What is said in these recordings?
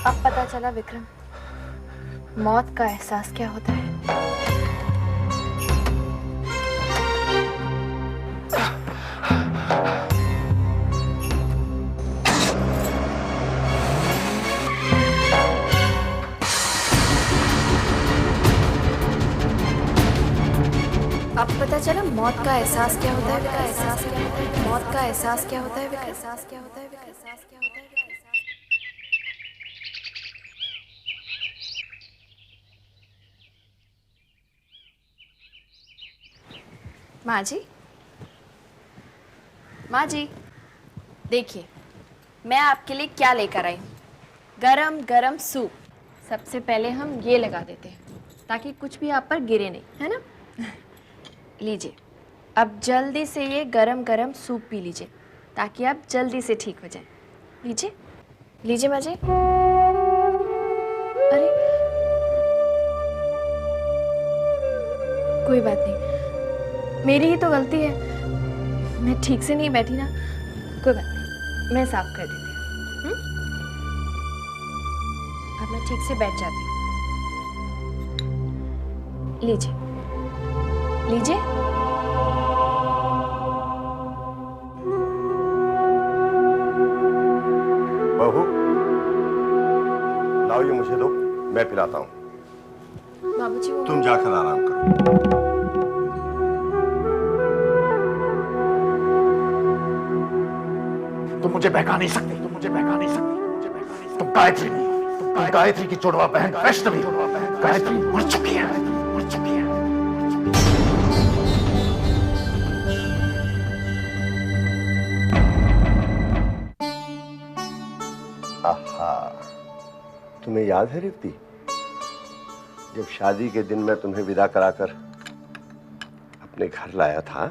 अब पता चला विक्रम, मौत का एहसास क्या होता है। अब पता चला मौत का एहसास क्या होता है। मौत का एहसास क्या होता है। एहसास क्या होता है। एहसास क्या होता है। माँ जी, माँ जी, देखिए मैं आपके लिए क्या लेकर आई हूँ। गरम गरम सूप। सबसे पहले हम ये लगा देते हैं ताकि कुछ भी आप पर गिरे नहीं, है ना। लीजिए, अब जल्दी से ये गरम गरम सूप पी लीजिए ताकि आप जल्दी से ठीक हो जाए। लीजिए लीजिए माँ जी। अरे कोई बात नहीं, मेरी ही तो गलती है, मैं ठीक से नहीं बैठी ना। कोई बात नहीं, मैं साफ कर देती हूँ। अब मैं ठीक से बैठ जाती हूँ। लीजिए लीजिए। बहू, लाओ ये मुझे दो, मैं पिलाता हूँ। बाबूजी वो तुम जाकर आराम करो। तुम मुझे बहका नहीं सकते, तुम मुझे बहका नहीं सकते। तुम गायत्री नहीं, तुम गायत्री की जुड़वा बहन वैष्णवी। गायत्री मर चुकी है, मर चुकी है। आहा, तुम्हें याद है रेवती, जब शादी के दिन मैं तुम्हें विदा कराकर अपने घर लाया था,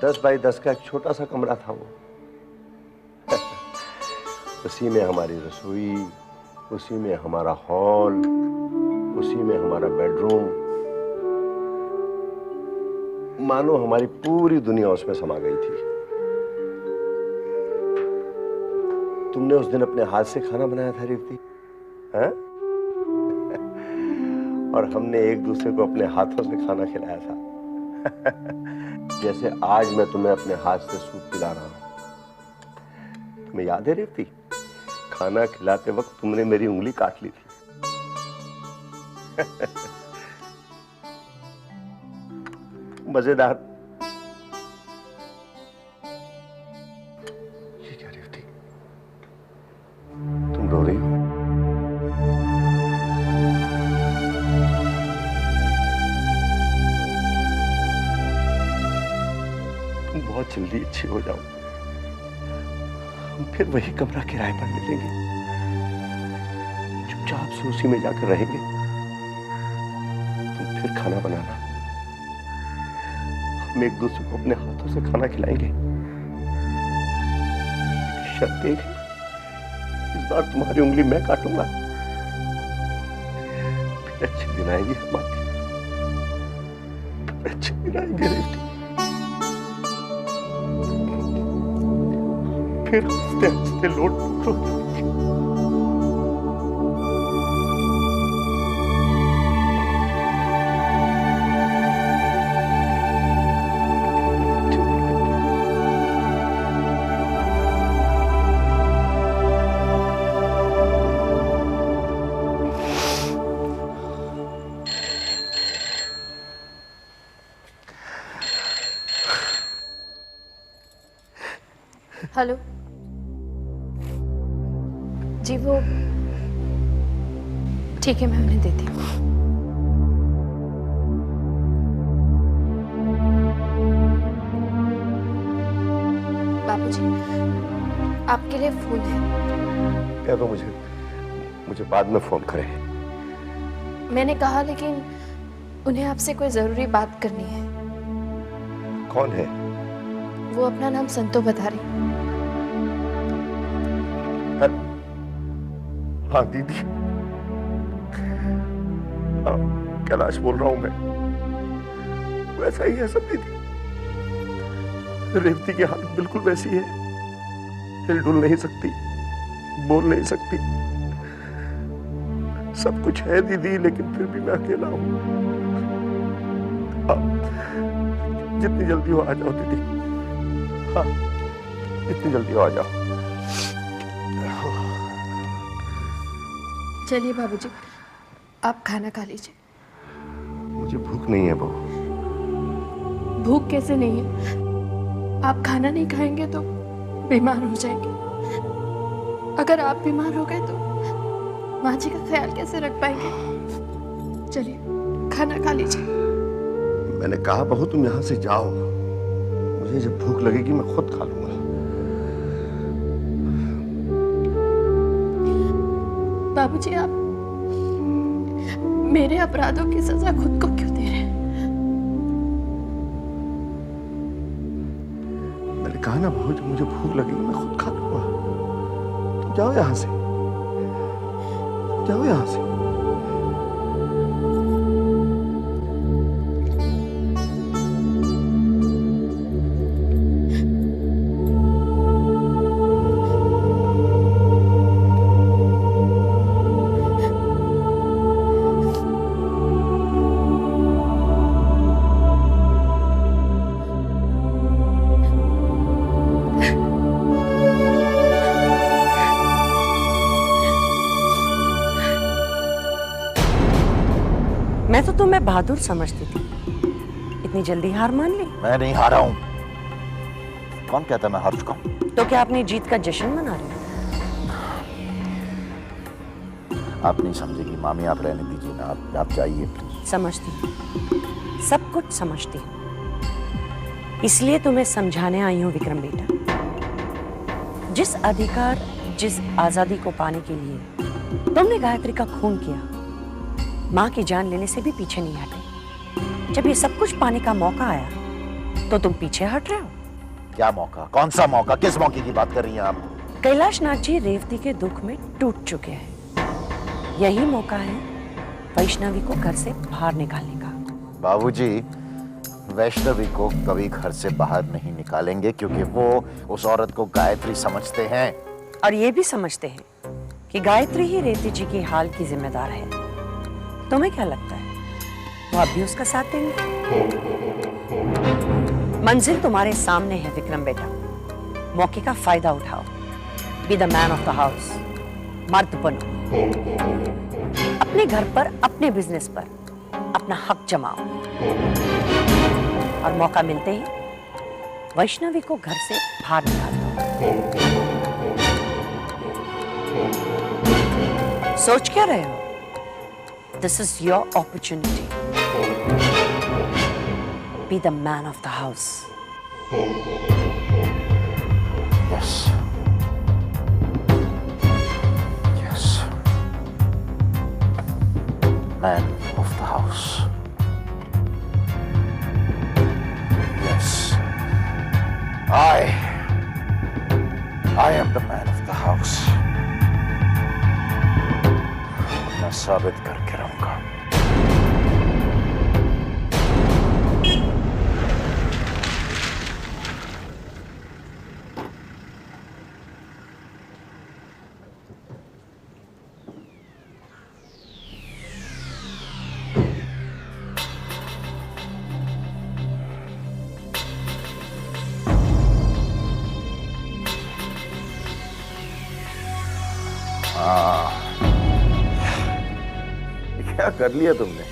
10 बाई 10 का एक छोटा सा कमरा था वो। उसी में हमारी रसोई, उसी में हमारा हॉल, उसी में हमारा बेडरूम, मानो हमारी पूरी दुनिया उसमें समा गई थी। तुमने उस दिन अपने हाथ से खाना बनाया था रेवती, हैं? और हमने एक दूसरे को अपने हाथों से खाना खिलाया था। जैसे आज मैं तुम्हें अपने हाथ से सूप पिला रहा हूं। तुम्हें याद है रेवती, खाना खिलाते वक्त तुमने मेरी उंगली काट ली थी। मजेदार। ये क्या रेवती, तुम रो रही हो? तुम बहुत जल्दी अच्छी हो जाओ, हम फिर वही कमरा किराए पर मिलेंगे, चुपचाप से उसी में जाकर रहेंगे। तुम फिर खाना बनाना, हम एक दूसरे को अपने हाथों से खाना खिलाएंगे। शर्त एक है, इस बार तुम्हारी उंगली मैं काटूंगा। फिर अच्छे दिन आएंगे हमारे, अच्छे दिन आएंगे रेवती। फिर हंसते हंसते लोट हो जाएंगे। हेलो जी, वो ठीक है, मैं उन्हें देती हूँ। बाबूजी, आपके लिए फूल है। क्या तो मुझे बाद में फोन करें। मैंने कहा, लेकिन उन्हें आपसे कोई जरूरी बात करनी है। कौन है? वो अपना नाम संतो बता रही। हाँ दीदी, हाँ कैलाश बोल रहा हूं मैं। वैसा ही है सब दीदी, रेवती की हालत बिल्कुल वैसी है, हिलडुल नहीं सकती, बोल नहीं सकती। सब कुछ है दीदी, लेकिन फिर भी मैं अकेला हूं। हाँ, जितनी जल्दी हो आ जाओ दीदी। हाँ, जितनी जल्दी हो आ जाओ। चलिए बाबूजी, आप खाना खा लीजिए। मुझे भूख नहीं है बहू। भूख कैसे नहीं है? आप खाना नहीं खाएंगे तो बीमार हो जाएंगे। अगर आप बीमार हो गए तो माँ जी का ख्याल कैसे रख पाएंगे? चलिए खाना खा लीजिए। मैंने कहा बहू तुम यहां से जाओ, मुझे जब भूख लगेगी मैं खुद खा लूंगा। बाबूजी, आप मेरे अपराधों की सजा खुद को क्यों दे रहे हैं? मैंने कहा ना बहू, जब मुझे भूख लगेगी मैं खुद खा लूंगा। तुम जाओ यहां से, जाओ यहां से। मैं तो तुम्हें बहादुर समझती थी, इतनी जल्दी हार मान ली। मैं नहीं हारा हूं। कौन कहता मैं हार चुका हूं? तो क्या अपनी जीत का जश्न मना रहे हो? आप नहीं समझेगी मामी, आप रहने दीजिए ना, आप जाइए प्लीज। समझती हूँ, सब कुछ समझती हूँ। इसलिए तुम्हें समझाने आई हूँ विक्रम बेटा। जिस अधिकार, जिस आजादी को पाने के लिए तुमने गायत्री का खून किया, माँ की जान लेने से भी पीछे नहीं हटे। जब ये सब कुछ पाने का मौका आया तो तुम पीछे हट रहे हो। क्या मौका? कौन सा मौका? किस मौके की बात कर रही हैं आप? कैलाश नाथ जी रेवती के दुख में टूट चुके हैं। यही मौका है वैष्णवी को घर से बाहर निकालने का। बाबूजी, वैष्णवी को कभी घर से बाहर नहीं निकालेंगे, क्योंकि वो उस औरत को गायत्री समझते हैं। और ये भी समझते हैं कि गायत्री ही रेवती जी की हाल की जिम्मेदार है। तुम्हें क्या लगता है वो अब भी उसका साथ देंगे? मंजिल तुम्हारे सामने है विक्रम बेटा, मौके का फायदा उठाओ। Be the man of the house, मर्द बनो। अपने घर पर, अपने बिजनेस पर अपना हक जमाओ, और मौका मिलते ही वैष्णवी को घर से बाहर निकाल दो। सोच क्या रहे हो? This is your opportunity. Be the man of the house. Yes. Yes. Man of the house. Yes. I am the man of the house. मैं साबित करके रहूंगा। क्या कर लिया तुमने?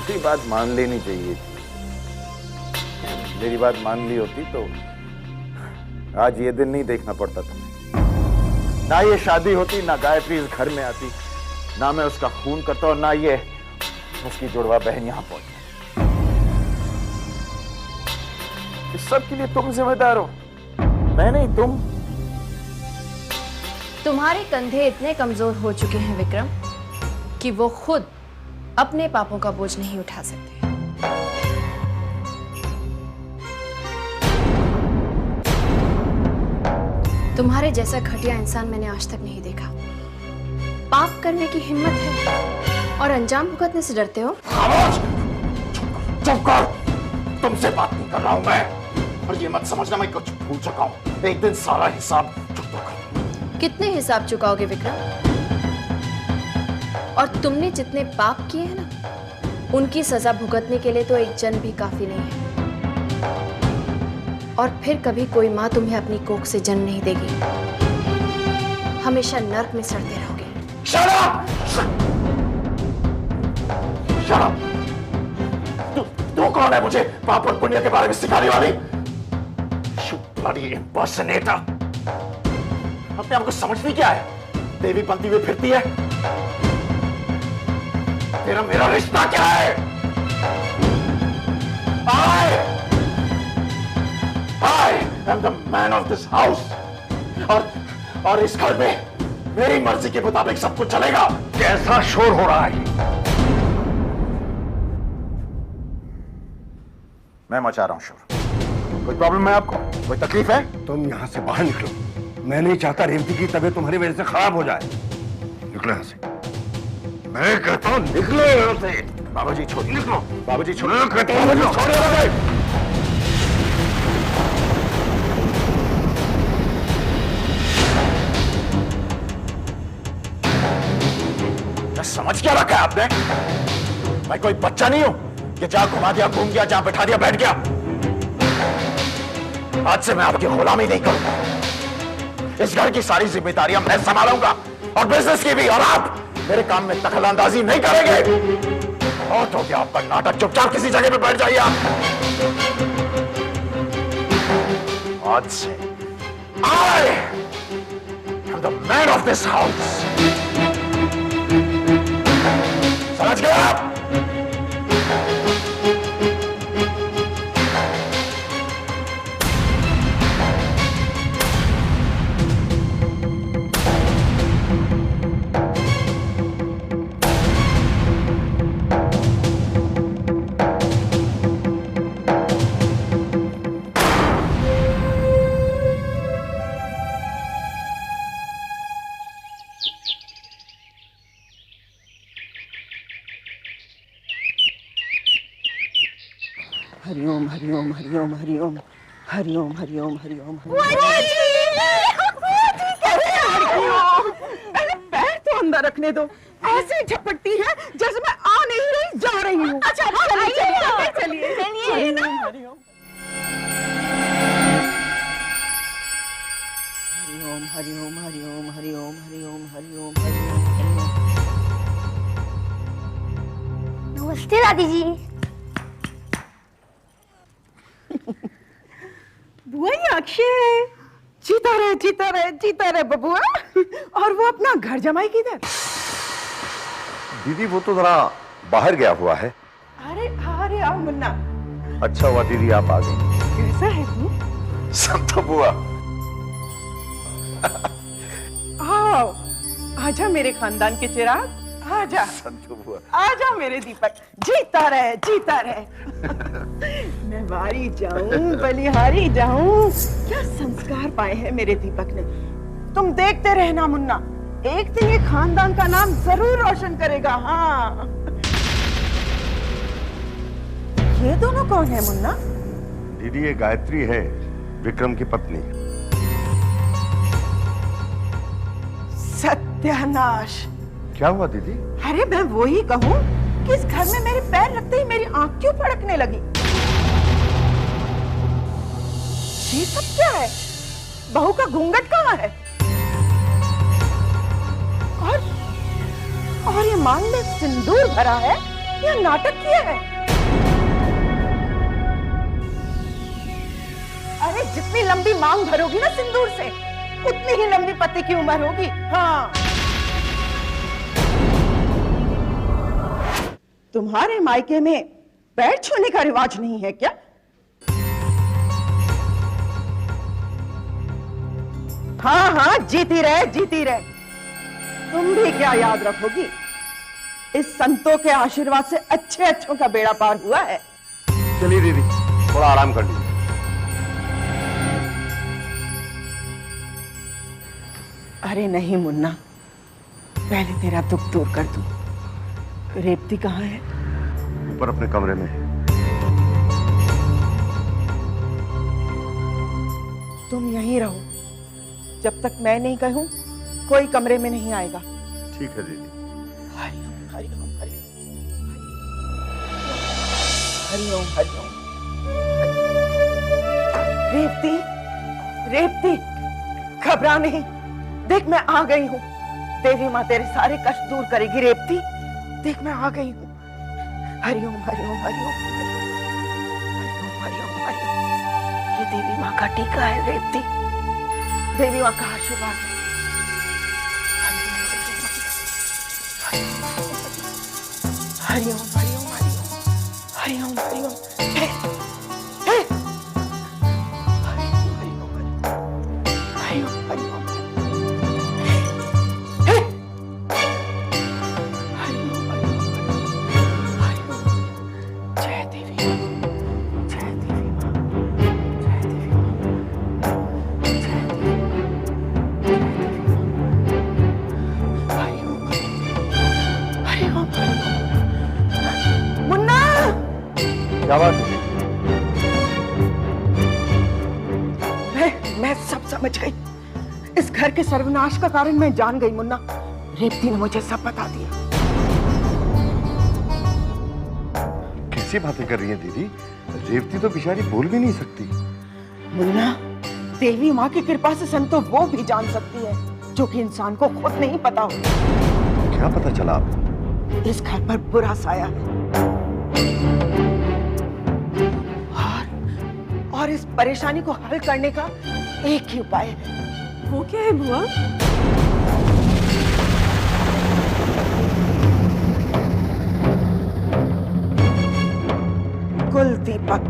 मेरी बात मान लेनी चाहिए थी। मेरी बात मान ली होती तो आज ये दिन नहीं देखना पड़ता तुम्हें। ना ये शादी होती, ना गायत्री इस घर में आती, ना मैं उसका खून करता, और ना ये उसकी जुड़वा बहन यहां पहुंची। इस सब के लिए तुम जिम्मेदार हो, मैं नहीं, तुम। तुम्हारे कंधे इतने कमजोर हो चुके हैं विक्रम कि वो खुद अपने पापों का बोझ नहीं उठा सकते। तुम्हारे जैसा घटिया इंसान मैंने आज तक नहीं देखा। पाप करने की हिम्मत है और अंजाम भुगतने से डरते हो। खामोश! चुप कर! तुमसे बात नहीं कर रहा हूं मैं, और ये मत समझना मैं कुछ भूल चुका हूं। एक दिन सारा हिसाब चुकता कर दूंगा। कितने हिसाब चुकाओगे विक्रम? और तुमने जितने पाप किए हैं ना, उनकी सजा भुगतने के लिए तो एक जन्म भी काफी नहीं है। और फिर कभी कोई माँ तुम्हें अपनी कोख से जन्म नहीं देगी। हमेशा नर्क में सड़ते रहोगे। Shut up! Shut up! तू कौन है मुझे पाप और पुण्य के बारे में सिखाने वाली? You bloody impersonator! अपने आप को समझती क्या है? देवी बनती हुई फिरती है? तेरा मेरा रिश्ता क्या है? I am the man of this house. और इस घर में मेरी मर्जी के मुताबिक सब कुछ चलेगा। कैसा शोर हो रहा है? मैं मचा रहा हूं शोर। कोई प्रॉब्लम है आपको? कोई तकलीफ है? तुम यहाँ से बाहर निकलो। मैं नहीं चाहता रेवती की तबीयत तुम्हारी वजह से खराब हो जाए। निकलो यहाँ से। मैं कहता हूँ निकलो यहाँ से। बाबूजी छोड़, निकलो। बाबूजी छोड़, मैं कहता हूँ निकलो। छोड़ो मुझे। समझ क्या रखा है आपने? मैं कोई बच्चा नहीं हूं कि जहां घुमा दिया घूम गया, जहां बैठा दिया बैठ गया। आज से मैं आपकी गुलामी नहीं करूंगा। इस घर की सारी जिम्मेदारियां मैं संभालूंगा और बिजनेस की भी। और आप मेरे काम में दखलंदाजी नहीं करेंगे। और तो क्या आपका नाटक, चुपचाप किसी जगह पे बैठ जाइए आप। आज से I am the man of this house. समझ गए आप? हरिओम हरिओम हरिओम हरिओम हरिओम हरिओम हरिओम पहले पैर तो अंदर रखने दो। ऐसे झपटती है जैसे मैं आ नहीं रही, जा रही हूँ। अच्छा चलिए चलिए हरिओम हरिओम हरिओम हरिओम हरिओम हरिओम हरिओम। नमस्ते दादी जी। बुआ ये अक्षय है। जीता रहे जीता रहे जीता रहे बबुआ। और वो अपना घर जमाई किधर? दीदी वो तो जरा बाहर गया हुआ है। अरे अरे आओ मुन्ना। अच्छा हुआ दीदी आप आ गई। कैसा है तू? संतो बुआ। आओ आजा मेरे खानदान के चिराग, आजा। संतो बुआ। आजा मेरे दीपक, जीता रहे जीता रहे। मैं बारी जाऊं बलिहारी जाऊं। क्या संस्कार पाए हैं मेरे दीपक ने। तुम देखते रहना मुन्ना, एक दिन ये खानदान का नाम जरूर रोशन करेगा। हाँ ये दोनों कौन है मुन्ना? दीदी ये गायत्री है, विक्रम की पत्नी। सत्यानाश। क्या हुआ दीदी? अरे मैं वो ही कहूँ कि इस घर में मेरे पैर रखते ही मेरी आंख क्यों फड़कने लगी? ये सब क्या है? बहू का घूंघट कहाँ है? और ये मांग में सिंदूर भरा है या नाटक किया है? अरे जितनी लंबी मांग भरोगी ना सिंदूर से, उतनी ही लंबी पति की उम्र होगी। हाँ तुम्हारे मायके में पैर छूने का रिवाज नहीं है क्या? हाँ हाँ जीती रहे जीती रहे। तुम भी क्या याद रखोगी, इस संतों के आशीर्वाद से अच्छे अच्छों का बेड़ा पार हुआ है। चलिए दीदी थोड़ा आराम कर लीजिए। अरे नहीं मुन्ना, पहले तेरा दुख दूर कर दूं। रेवती कहाँ है? ऊपर अपने कमरे में है। तुम यहीं रहो, जब तक मैं नहीं कहूं कोई कमरे में नहीं आएगा। ठीक है दीदी। हरिओम हरिओम हरिओम हरिओम। रेवती, रेवती, घबरा नहीं, देख मैं आ गई हूँ। देवी माँ तेरे सारे कष्ट दूर करेगी। रेवती, देख मैं आ गई हूँ। हरिओम हरिओम हरिओम हरिओम हरिओम हरिओम। ये देवी माँ का टीका है रेवती, देवी माँ का आशीर्वाद है। हरिओम हरिओम हरिओम हरिओम हरिओम। हे, हे। हरिओम हरिओम हरिओम हरिओम। हे। हरिओम हरिओम हरिओम। जय देवी माँ, जय देवी माँ, जय देवी माँ, जय देवी माँ, जय देवी माँ। हरिओम हरिओम हरिओम। मुन्ना, क्या बात है? मैं सब समझ गई। इस घर के सर्वनाश का कारण मैं जान गई मुन्ना। रेवती ने मुझे सब बता दिया। कैसी बातें कर रही हैं दीदी? रेवती तो बेचारी बोल भी नहीं सकती। मुन्ना, देवी माँ की कृपा से संतो वो भी जान सकती है जो कि इंसान को खुद नहीं पता हो। क्या पता चला आपको? इस घर पर बुरा साया है और इस परेशानी को हल करने का एक ही उपाय है। वो क्या है बुआ? कुल दीपक।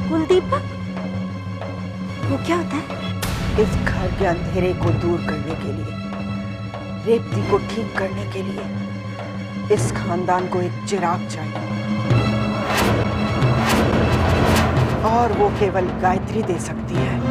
कुल दीपक? वो क्या होता है? इस घर के अंधेरे को दूर करने के लिए, रेवती को ठीक करने के लिए इस खानदान को एक चिराग चाहिए और वो केवल गायत्री दे सकती है।